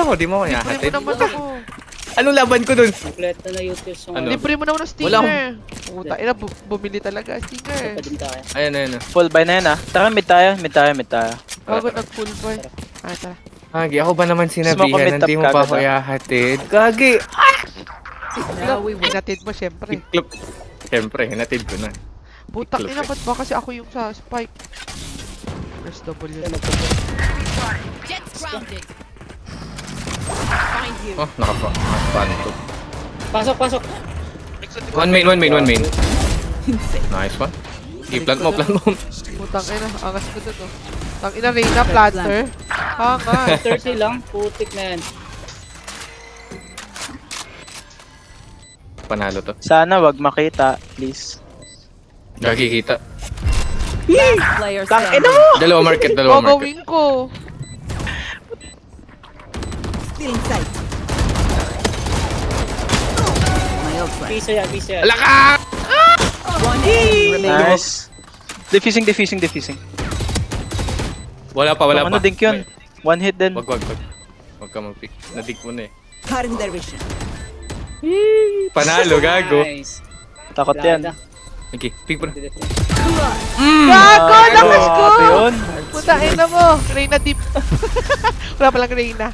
ako, di mo ako Libre mo yahatid. naman ako. Anong laban ko dun? Kompleto na yung tools ng Ano? Libre mo naman ng Wala stinger. Puta, ina, bumili talaga stinger. pa din tayo. Ayan. Full buy na yan ah. Tara, mid tayo. Bago nag-full buy. Ah, tara. Gagi, ako ba naman Smoke ko sinabihan, mid-top hindi mo pa kagad, ako yahatid? Gagi! Hinatid mo syempre. Iklop. Siyempre, hinatid ko na. Putang Iklop ina, eh. ba't ba kasi ako yung sa spike? Press W. Jets grounded. Find you. Oh, nakapanto. Pasok. One main. Nice one. I-plant mo. Putang ina, angas ko dito. Tang ina, Reyna, planter. Angas. 30 lang, putik na yan. Panalo to. Sana wag makita, please. Gagi, kita. Player Tang standing. ina mo! Dalawa market. Gagawin ko. Still in sight. My ult ready. Piso yan. Alaka! One enemy remaining. Nice. Defusing. Wala pa. Ano dink yun? One hit din. Wag. Wag ka mag-pick. Nadig mo na eh. Cutting their vision. Panalo, gago. Nice. Takot yan. Okay, pick mo na. Gago, lakas ko! Grabe yun. Putang ina mo. Reyna deep. Wala palang Reyna.